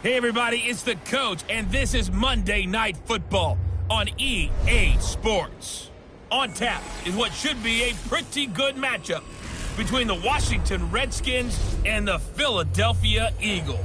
Hey everybody, it's the coach, and this is Monday Night Football on EA Sports. On tap is what should be a pretty good matchup between the Washington Redskins and the Philadelphia Eagles.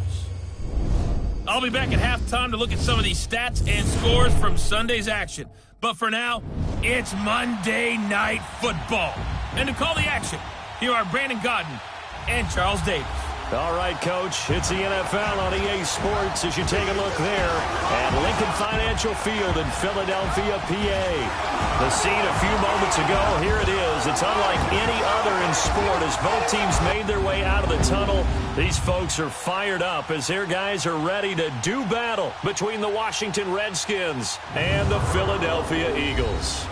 I'll be back at halftime to look at some of these stats and scores from Sunday's action. But for now, it's Monday Night Football. And to call the action, here are Brandon Godden and Charles Davis. All right, Coach, it's the NFL on EA Sports as you take a look there at Lincoln Financial Field in Philadelphia, PA. The scene a few moments ago, here it is. It's unlike any other in sport as both teams made their way out of the tunnel. These folks are fired up as their guys are ready to do battle between the Washington Redskins and the Philadelphia Eagles.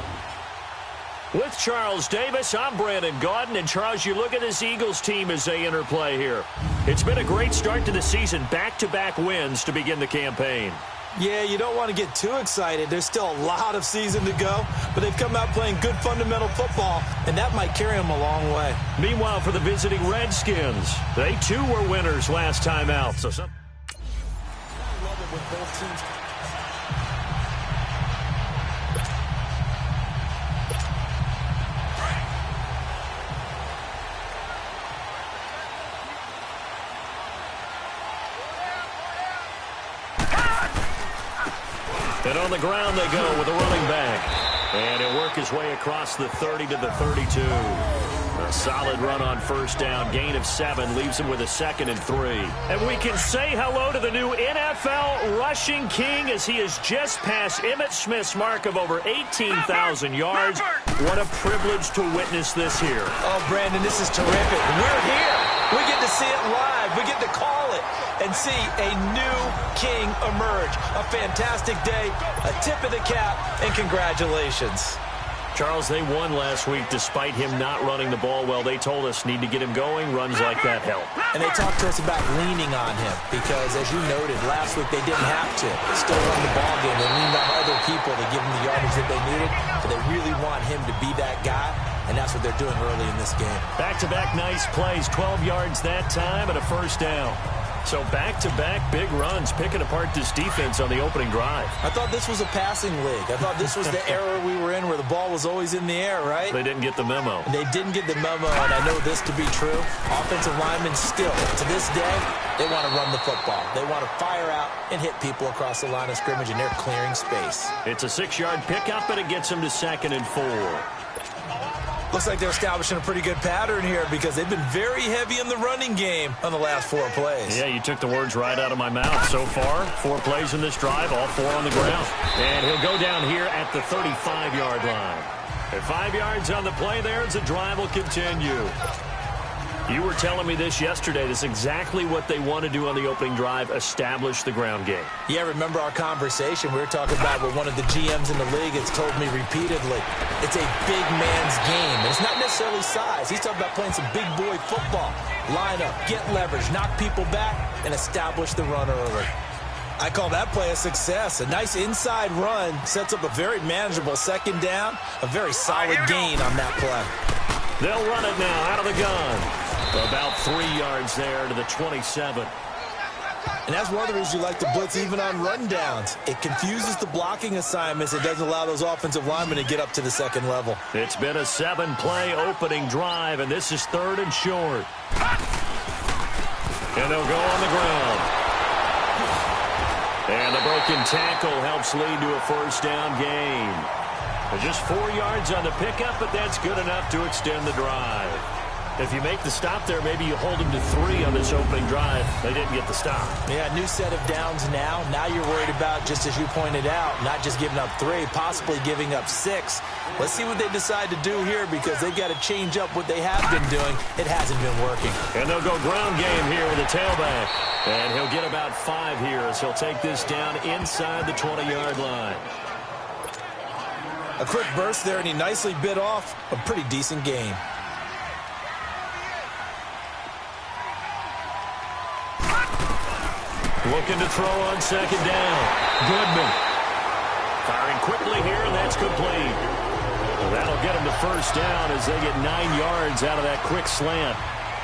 With Charles Davis, I'm Brandon Godden. And, Charles, you look at this Eagles team as they interplay here. It's been a great start to the season, back-to-back wins to begin the campaign. Yeah, you don't want to get too excited. There's still a lot of season to go, but they've come out playing good fundamental football, and that might carry them a long way. Meanwhile, for the visiting Redskins, they too were winners last time out. I love it with both teams. And on the ground they go with a running back. And he'll work his way across the 30 to the 32. A solid run on first down. Gain of 7 leaves him with a 2nd and 3. And we can say hello to the new NFL rushing king as he has just passed Emmitt Smith's mark of over 18,000 yards. What a privilege to witness this here. Oh, Brandon, this is terrific. We're here. We get to see it live. We get to call it and see a new king emerge. A fantastic day, a tip of the cap, and congratulations. Charles, they won last week despite him not running the ball well. They told us need to get him going. Runs like that help. And they talked to us about leaning on him because, as you noted, last week they didn't have to. Still run the ball game. They leaned on other people to give them the yardage that they needed. But they really want him to be that guy, and that's what they're doing early in this game. Back-to-back nice plays, 12 yards that time and a first down. So back-to-back big runs, picking apart this defense on the opening drive. I thought this was a passing league. I thought this was the era we were in where the ball was always in the air, right? They didn't get the memo. And they didn't get the memo, and I know this to be true. Offensive linemen still, to this day, they want to run the football. They want to fire out and hit people across the line of scrimmage, and they're clearing space. It's a 6-yard pickup, and it gets them to 2nd and 4. Looks like they're establishing a pretty good pattern here because they've been very heavy in the running game on the last 4 plays. Yeah, you took the words right out of my mouth. So far, 4 plays in this drive, all 4 on the ground. And he'll go down here at the 35-yard line. At 5 yards on the play there as the drive will continue. You were telling me this yesterday. This is exactly what they want to do on the opening drive, establish the ground game. Yeah, remember our conversation? We were talking about what one of the GMs in the league has told me repeatedly. It's a big man's game, and it's not necessarily size. He's talking about playing some big boy football. Line up, get leverage, knock people back, and establish the run early. I call that play a success. A nice inside run sets up a very manageable 2nd down, a very solid gain on that play. They'll run it now out of the gun. About 3 yards there to the 27. And that's one of the reasons you like to blitz even on rundowns. It confuses the blocking assignments. It doesn't allow those offensive linemen to get up to the 2nd level. It's been a 7-play opening drive, and this is 3rd and short. And they'll go on the ground. And the broken tackle helps lead to a first down gain. Just 4 yards on the pickup, but that's good enough to extend the drive. If you make the stop there, maybe you hold them to 3 on this opening drive. They didn't get the stop. Yeah, new set of downs now. Now you're worried about, just as you pointed out, not just giving up 3, possibly giving up 6. Let's see what they decide to do here because they've got to change up what they have been doing. It hasn't been working. And they'll go ground game here with a tailback. And he'll get about 5 here as he'll take this down inside the 20-yard line. A quick burst there, and he nicely bit off a pretty decent gain. Looking to throw on 2nd down. Goodman. Firing quickly here, and that's complete. Well, that'll get them to first down as they get 9 yards out of that quick slant.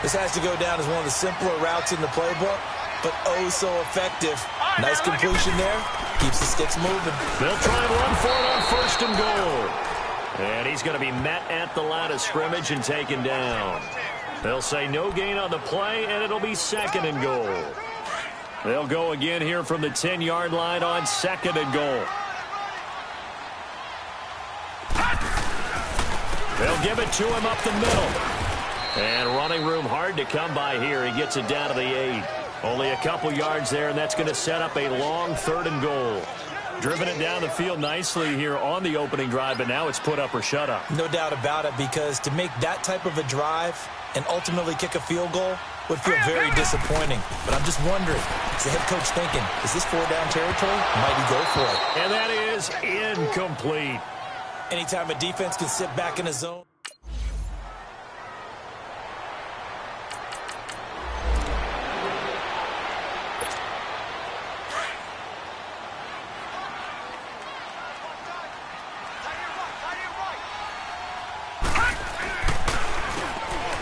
This has to go down as one of the simpler routes in the playbook. but oh so effective. Nice completion there. Keeps the sticks moving. They'll try and run for it on 1st and goal. And he's going to be met at the line of scrimmage and taken down. They'll say no gain on the play, and it'll be 2nd and goal. They'll go again here from the 10-yard line on 2nd and goal. They'll give it to him up the middle. And running room hard to come by here. He gets it down to the 8. Only a couple yards there, and that's going to set up a long 3rd and goal. Driven it down the field nicely here on the opening drive, but now it's put up or shut up. No doubt about it, because to make that type of a drive and ultimately kick a field goal would feel very disappointing. But I'm just wondering, is the head coach thinking, is this 4-down territory? Might he go for it? And that is incomplete. Anytime a defense can sit back in a zone.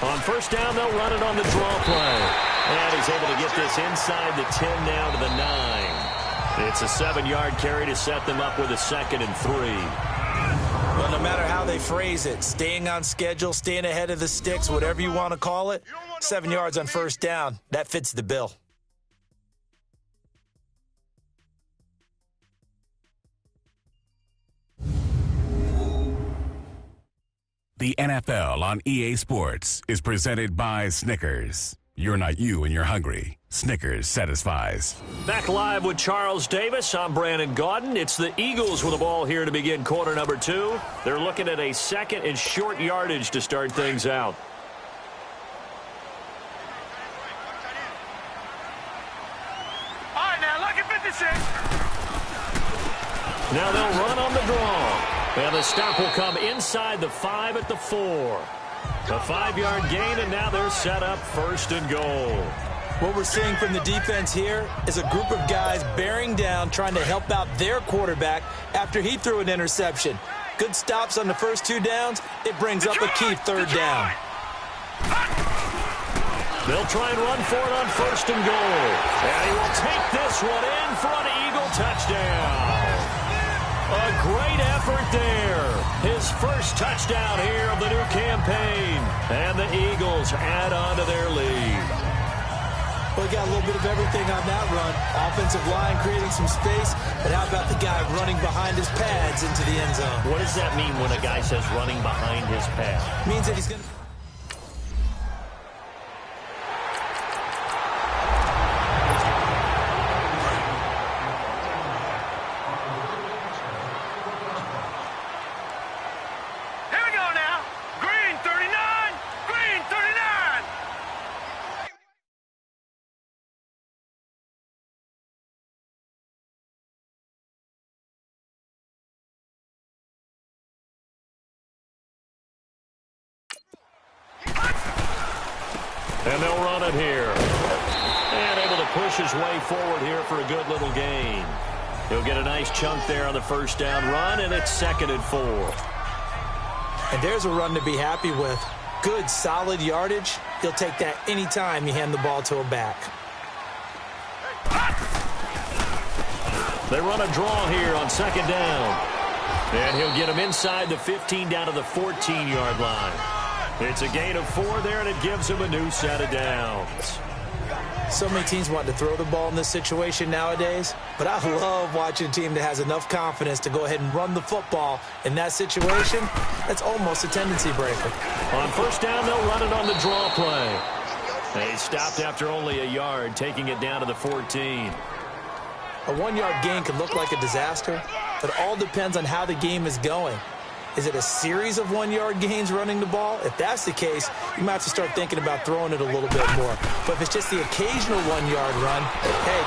On 1st down, they'll run it on the draw play. And he's able to get this inside the 10 now to the 9. It's a 7-yard carry to set them up with a 2nd and 3. Well, no matter how they phrase it, staying on schedule, staying ahead of the sticks, whatever you want to call it, 7 yards on 1st down, that fits the bill. The NFL on EA Sports is presented by Snickers. You're not you when you're hungry. Snickers satisfies. Back live with Charles Davis. I'm Brandon Gaudin. It's the Eagles with the ball here to begin quarter number 2. They're looking at a 2nd and short yardage to start things out. All right, now look at 56. Now they'll run on the draw. And the stop will come inside the 5 at the 4. A 5-yard gain, and now they're set up 1st and goal. What we're seeing from the defense here is a group of guys bearing down, trying to help out their quarterback after he threw an interception. Good stops on the first 2 downs. It brings up a key 3rd down. They'll try and run for it on 1st and goal. And he will take this one in for an Eagle touchdown. A great effort there. His first touchdown here of the new campaign. And the Eagles add on to their lead. Well, he got a little bit of everything on that run. Offensive line creating some space. But how about the guy running behind his pads into the end zone? What does that mean when a guy says running behind his pads? Means that he's going to... And they'll run it here. And able to push his way forward here for a good little gain. He'll get a nice chunk there on the 1st down run, and it's 2nd and 4. And there's a run to be happy with. Good, solid yardage. He'll take that anytime you hand the ball to a back. They run a draw here on 2nd down. And he'll get him inside the 15 down to the 14-yard line. It's a gain of 4 there, and it gives him a new set of downs. So many teams want to throw the ball in this situation nowadays, but I love watching a team that has enough confidence to go ahead and run the football in that situation. That's almost a tendency breaker. On 1st down, they'll run it on the draw play. They stopped after only a yard, taking it down to the 14. A 1-yard gain could look like a disaster, but it all depends on how the game is going. Is it a series of 1-yard gains running the ball? If that's the case, you might have to start thinking about throwing it a little bit more. But if it's just the occasional 1-yard run, hey.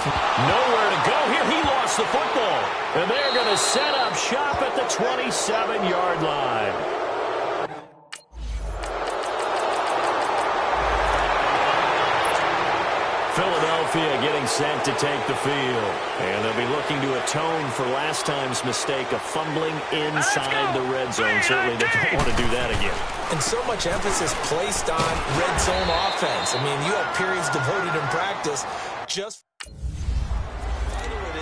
Nowhere to go here. He lost the football. And they're going to set up shop at the 27-yard line. Philadelphia getting set to take the field. And they'll be looking to atone for last time's mistake of fumbling inside the red zone. Certainly they don't want to do that again. And so much emphasis placed on red zone offense. I mean, you have periods devoted in practice just it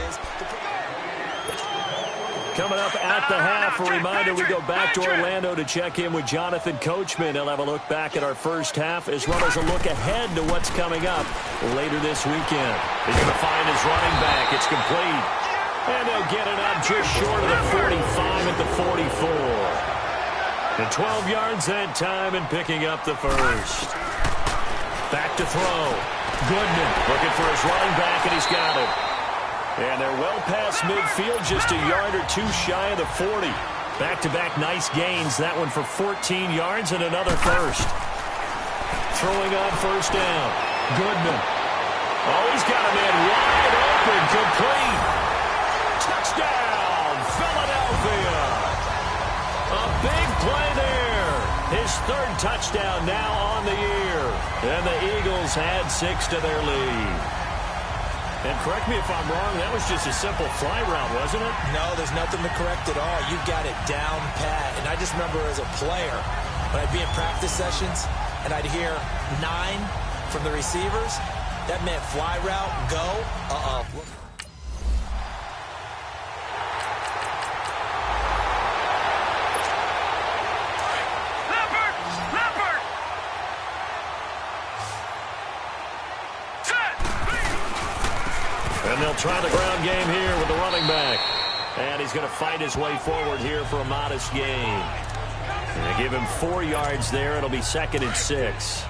is to Coming up at the half, a reminder, we go back to Orlando to check in with Jonathan Coachman. He'll have a look back at our first half as well as a look ahead to what's coming up later this weekend. He's going to find his running back. It's complete. And they'll get it up just short of the 45 at the 44. And 12 yards that time and picking up the first. Back to throw. Goodman looking for his running back, and he's got it. And they're well past midfield, just a yard or two shy of the 40. Back-to-back nice gains. That one for 14 yards and another first. Throwing on first down. Goodman. Oh, he's got a man wide open. Complete. Touchdown, Philadelphia. A big play there. His third touchdown now on the year. And the Eagles had 6 to their lead. And correct me if I'm wrong, that was just a simple fly route, wasn't it? No, there's nothing to correct at all. You got it down pat. And I just remember as a player, when I'd be in practice sessions and I'd hear 9 from the receivers, that meant fly route, go, And they'll try the ground game here with the running back. And he's going to fight his way forward here for a modest gain. And they give him 4 yards there. It'll be 2nd and 6.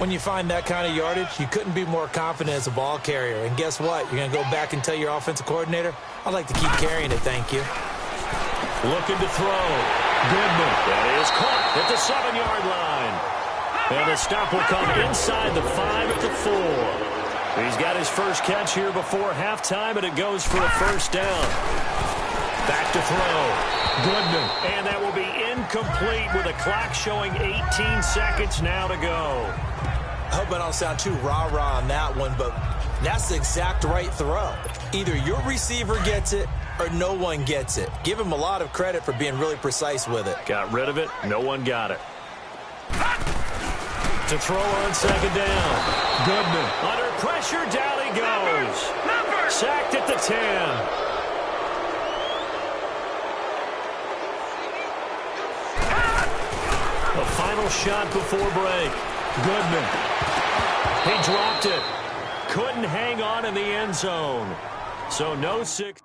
When you find that kind of yardage, you couldn't be more confident as a ball carrier. And guess what? You're going to go back and tell your offensive coordinator, I'd like to keep carrying it, thank you. Looking to throw. Goodman. That is caught at the 7-yard line. And the stop will come inside the 5 at the 4. He's got his first catch here before halftime, and it goes for a first down. Back to throw. Goodman. And that will be incomplete with a clock showing 18 seconds now to go. I hope I don't sound too rah-rah on that one, but that's the exact right throw. Either your receiver gets it or no one gets it. Give him a lot of credit for being really precise with it. Got rid of it. No one got it. To throw on second down. Goodman. Under pressure, down he goes. Sacked at the 10. A final shot before break. Goodman. He dropped it. Couldn't hang on in the end zone. So no 6.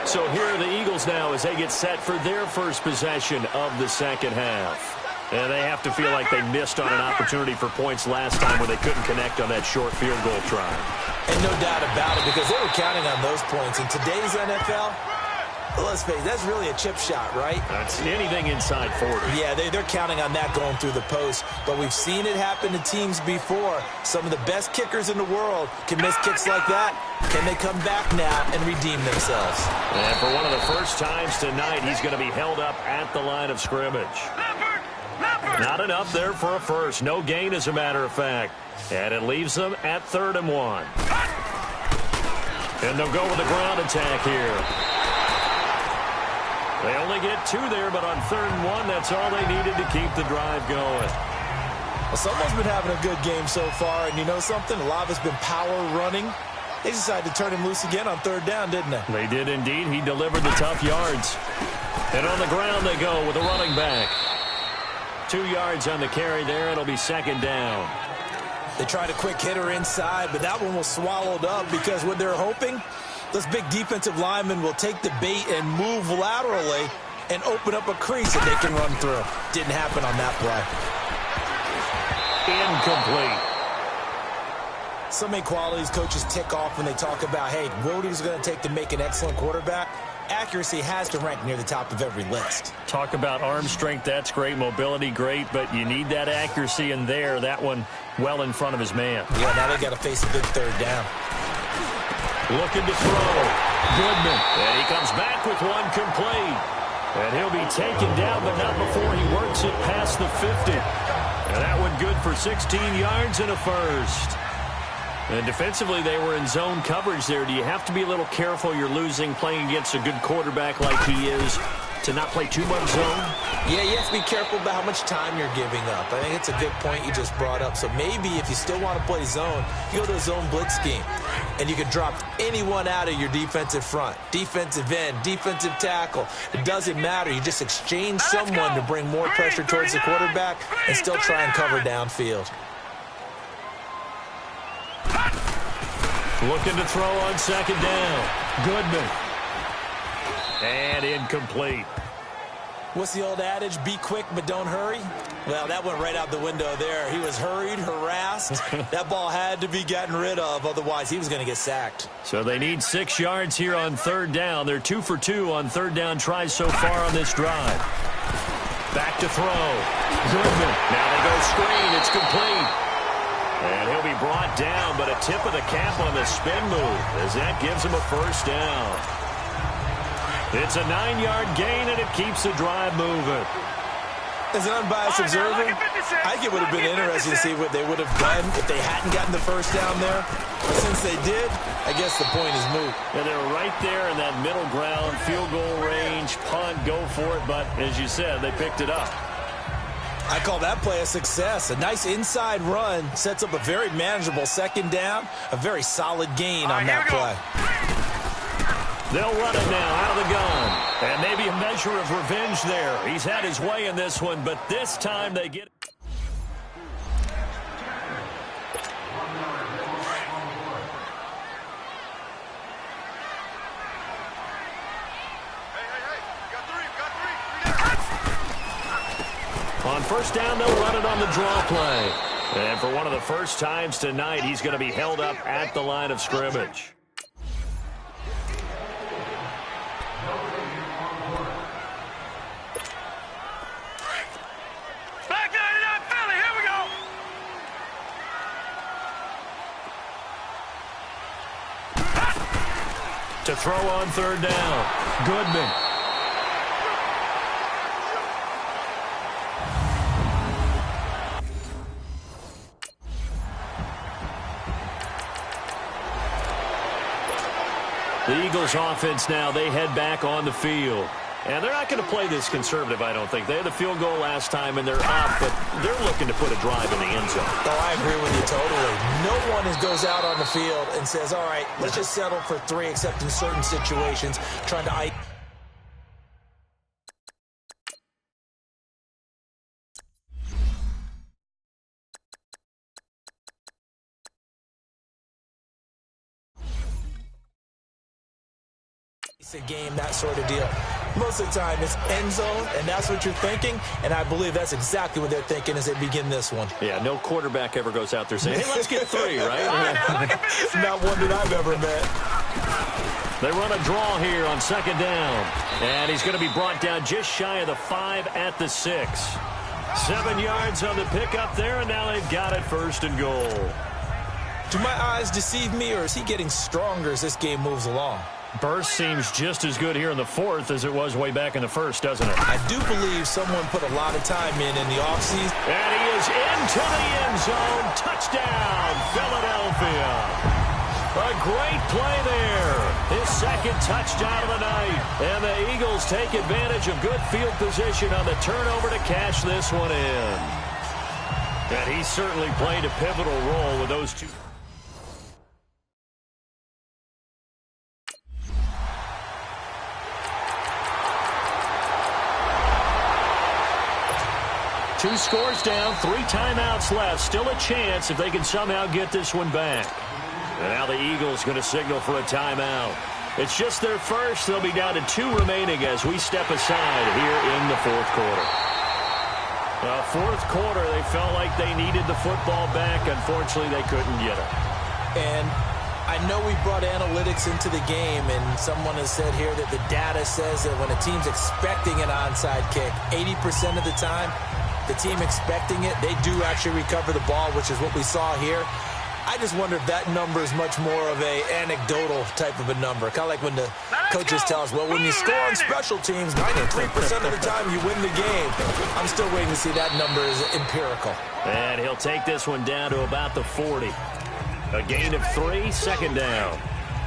So here are the Eagles now as they get set for their first possession of the second half. And they have to feel like they missed on an opportunity for points last time when they couldn't connect on that short field goal try. And no doubt about it, because they were counting on those points. In today's NFL, let's face it, that's really a chip shot, right? That's anything inside 40. Yeah, they're counting on that going through the post. But we've seen it happen to teams before. Some of the best kickers in the world can miss kicks like that. Can they come back now and redeem themselves? And for one of the first times tonight, he's going to be held up at the line of scrimmage. Not enough there for a first. No gain, as a matter of fact. And it leaves them at 3rd and 1. And they'll go with the ground attack here. They only get 2 there, but on 3rd and 1, that's all they needed to keep the drive going. Well, someone's been having a good game so far, and you know something? A lot of it's been power running. They decided to turn him loose again on 3rd down, didn't they? They did indeed. He delivered the tough yards. And on the ground they go with a running back. 2 yards on the carry there. It'll be 2nd down. They tried a quick hitter inside, but that one was swallowed up because what they're hoping, those big defensive linemen will take the bait and move laterally and open up a crease that they can run through. Didn't happen on that play. Incomplete. So many qualities coaches tick off when they talk about, hey, what is it going to take to make an excellent quarterback? Accuracy has to rank near the top of every list. Talk about arm strength, that's great. Mobility, great, but you need that accuracy in there. That one well in front of his man. Yeah, now they got to face a big 3rd down. Looking to throw. Goodman. And he comes back with one complete. And he'll be taken down, but not before he works it past the 50. And that one good for 16 yards and a first. And defensively, they were in zone coverage there. Do you have to be a little careful? You're losing playing against a good quarterback like he is. to not play too much zone? Yeah, you have to be careful about how much time you're giving up. I think it's a good point you just brought up. So maybe if you still want to play zone, you go to a zone blitz scheme. And you can drop anyone out of your defensive front. Defensive end, defensive tackle. It doesn't matter. You just exchange someone to bring more pressure towards the quarterback and still try and cover downfield. Looking to throw on second down. Goodman. And incomplete. What's the old adage? Be quick, but don't hurry? Well, that went right out the window there. He was hurried, harassed. That ball had to be gotten rid of, otherwise he was going to get sacked. So they need 6 yards here on third down. They're 2 for 2 on third down tries so far on this drive. Back to throw. Goodman. Now they go screen. It's complete. And he'll be brought down, but a tip of the cap on the spin move as that gives him a first down. It's a 9-yard gain, and it keeps the drive moving. As an unbiased observer, I think it would have been interesting to see what they would have done if they hadn't gotten the first down there. But since they did, I guess the point is moot. And they're right there in that middle ground, field goal range, punt, go for it. But as you said, they picked it up. I call that play a success. A nice inside run sets up a very manageable second down, a very solid gain on that play. They'll run it now out of the gun. And maybe a measure of revenge there. He's had his way in this one, but this time they get it. On first down, they'll run it on the draw play. And for one of the first times tonight, he's going to be held up at the line of scrimmage. To throw on third down. Goodman. The Eagles offense now, they head back on the field. And they're not going to play this conservative, I don't think. They had the field goal last time, and they're up, but they're looking to put a drive in the end zone. Oh, I agree with you totally. No one goes out on the field and says, all right, let's just settle for 3, except in certain situations, trying to ice. A game, that sort of deal. Most of the time, it's end zone, and that's what you're thinking, and I believe that's exactly what they're thinking as they begin this one. Yeah, no quarterback ever goes out there saying, hey, let's get 3, right? Not one that I've ever met. They run a draw here on second down, and he's going to be brought down just shy of the 5 at the 6. 7 yards on the pickup there, and now they've got it first and goal. Do my eyes deceive me, or is he getting stronger as this game moves along? Burst seems just as good here in the 4th as it was way back in the 1st, doesn't it? I do believe someone put a lot of time in the offseason. And he is into the end zone. Touchdown, Philadelphia. A great play there. His second touchdown of the night. And the Eagles take advantage of good field position on the turnover to cash this one in. And he certainly played a pivotal role with those two. Two scores down, 3 timeouts left. Still a chance if they can somehow get this one back. And now the Eagles going to signal for a timeout. It's just their first. They'll be down to 2 remaining as we step aside here in the 4th quarter. Fourth quarter, they felt like they needed the football back. Unfortunately, they couldn't get it. And I know we brought analytics into the game, and someone has said here that the data says that when a team's expecting an onside kick, 80% of the time, the team expecting it, they do actually recover the ball, which is what we saw here. I just wonder if that number is much more of a anecdotal type of a number. Kind of like when the coaches tell us, well, when you score on special teams, 93% of the time you win the game. I'm still waiting to see that number is empirical. And he'll take this one down to about the 40. A gain of 3, second down.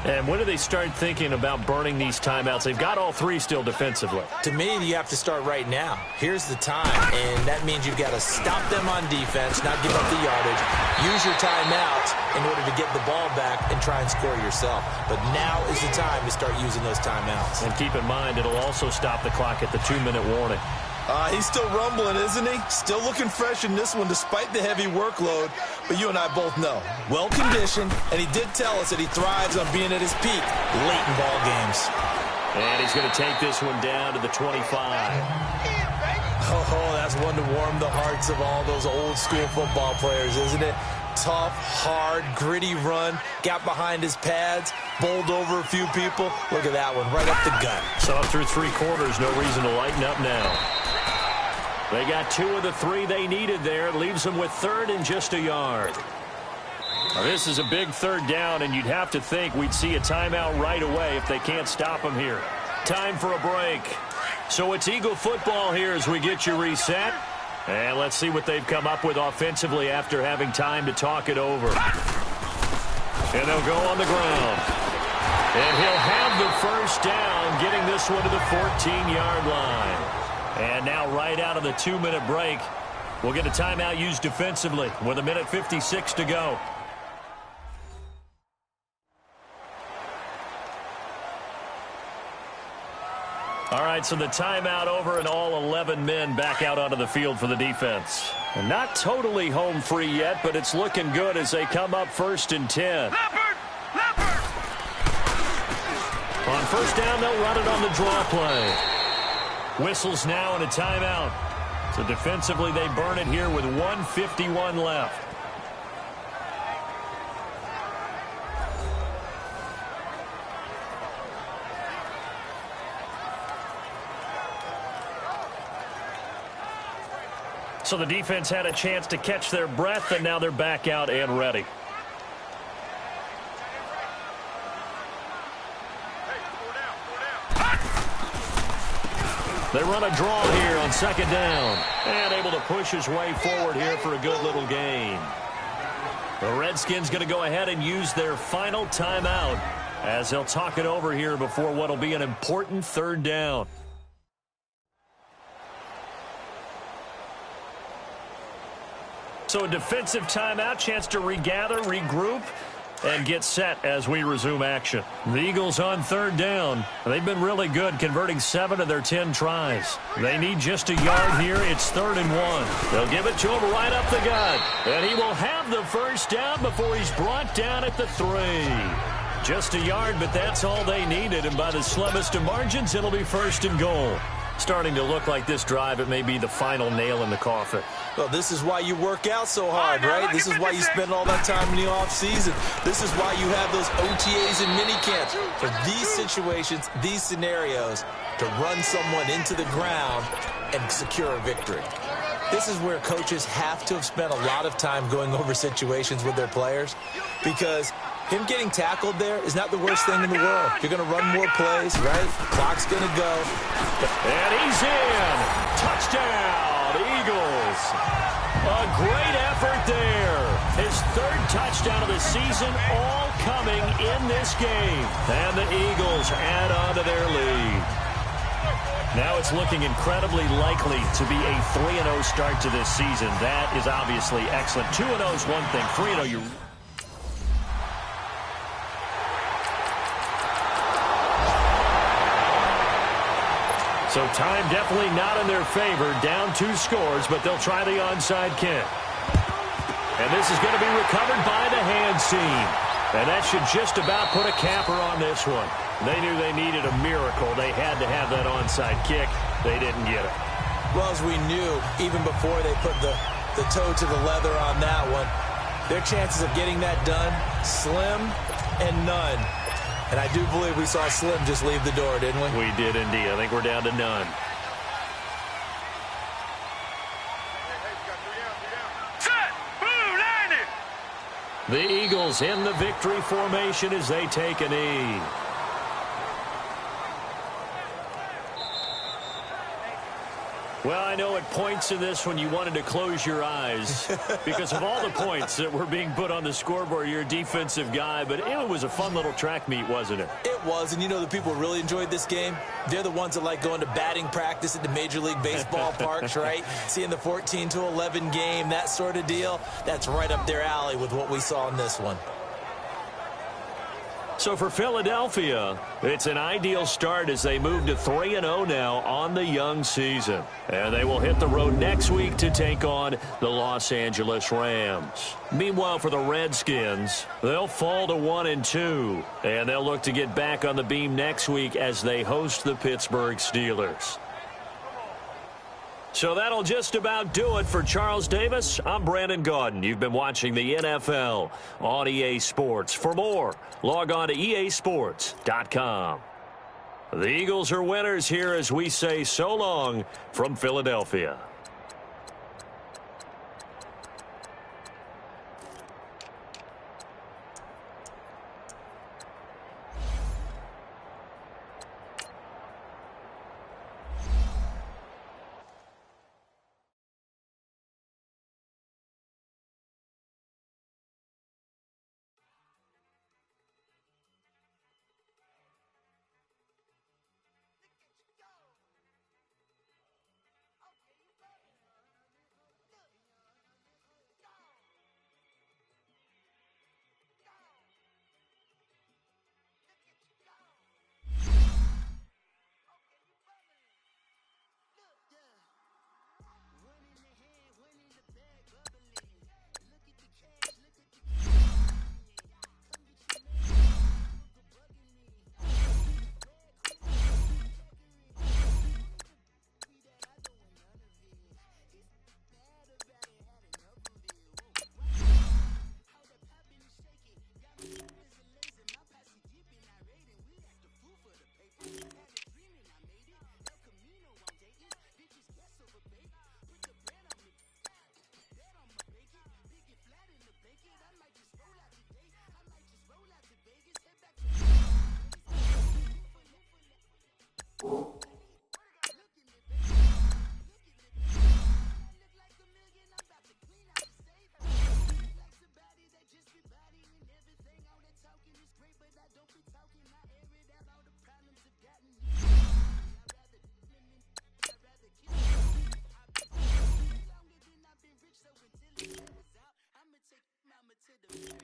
And when do they start thinking about burning these timeouts? They've got all three still defensively. To me, you have to start right now. Here's the time, and that means you've got to stop them on defense, not give up the yardage, use your timeouts in order to get the ball back and try and score yourself. But now is the time to start using those timeouts. And keep in mind, it'll also stop the clock at the 2-minute warning. He's still rumbling, isn't he? Still looking fresh in this one despite the heavy workload. But you and I both know, well-conditioned, and he did tell us that he thrives on being at his peak late in ball games. And he's going to take this one down to the 25. Oh, that's one to warm the hearts of all those old-school football players, isn't it? Tough, hard, gritty run, got behind his pads, bowled over a few people. Look at that one, right up the gut. So up through 3 quarters, no reason to lighten up now. They got 2 of the 3 they needed there. It leaves them with 3rd and just a yard. Now, this is a big 3rd down, and you'd have to think we'd see a timeout right away if they can't stop them here. Time for a break. So it's Eagle football here as we get you reset. And let's see what they've come up with offensively after having time to talk it over. And they'll go on the ground. And he'll have the first down, getting this one to the 14-yard line. And now right out of the 2-minute break, we'll get a timeout used defensively with 1:56 to go. All right, so the timeout over and all 11 men back out onto the field for the defense. And not totally home free yet, but it's looking good as they come up 1st and 10. On first down, they'll run it on the draw play. Whistles now and a timeout. So defensively, they burn it here with 1:51 left. So the defense had a chance to catch their breath, and now they're back out and ready. They run a draw here on 2nd down. And able to push his way forward here for a good little gain. The Redskins going to go ahead and use their final timeout as they'll talk it over here before what will be an important 3rd down. So a defensive timeout, chance to regather, regroup, and get set as we resume action. The Eagles on 3rd down. They've been really good, converting 7 of their 10 tries. They need just a yard here. It's 3rd and 1. They'll give it to him right up the gut. And he will have the first down before he's brought down at the 3. Just a yard, but that's all they needed. And by the slimmest of margins, it'll be 1st and goal. Starting to look like this drive, it may be the final nail in the coffin. Well, this is why you work out so hard, right? This is why you spend all that time in the offseason. This is why you have those OTAs and minicamps. For these situations, these scenarios, to run someone into the ground and secure a victory. This is where coaches have to have spent a lot of time going over situations with their players, because him getting tackled there is not the worst thing in the world. You're going to run more plays, right? Clock's going to go. And he's in. Touchdown, Eagles. A great effort there. His 3rd touchdown of the season, all coming in this game. And the Eagles add on to their lead. Now it's looking incredibly likely to be a 3-0 start to this season. That is obviously excellent. 2-0 is one thing. 3-0, you... So time definitely not in their favor. Down 2 scores, but they'll try the onside kick. And this is going to be recovered by the hand seam. And that should just about put a capper on this one. They knew they needed a miracle. They had to have that onside kick. They didn't get it. Well, as we knew, even before they put the toe to the leather on that one, their chances of getting that done, slim and none. And I do believe we saw Slim just leave the door, didn't we? We did indeed. I think we're down to none. Set! Blue, landed! The Eagles in the victory formation as they take a knee. Well, I know at points in this one you wanted to close your eyes because of all the points that were being put on the scoreboard. You're a defensive guy, but it was a fun little track meet, wasn't it? It was, and you know the people who really enjoyed this game? They're the ones that like going to batting practice at the Major League Baseball parks, right? Seeing the 14-11 game, that sort of deal. That's right up their alley with what we saw in this one. So for Philadelphia, it's an ideal start as they move to 3-0 now on the young season. And they will hit the road next week to take on the Los Angeles Rams. Meanwhile, for the Redskins, they'll fall to 1-2. And they'll look to get back on the beam next week as they host the Pittsburgh Steelers. So that'll just about do it for Charles Davis. I'm Brandon Gaudin. You've been watching the NFL on EA Sports. For more, log on to easports.com. The Eagles are winners here as we say so long from Philadelphia. To the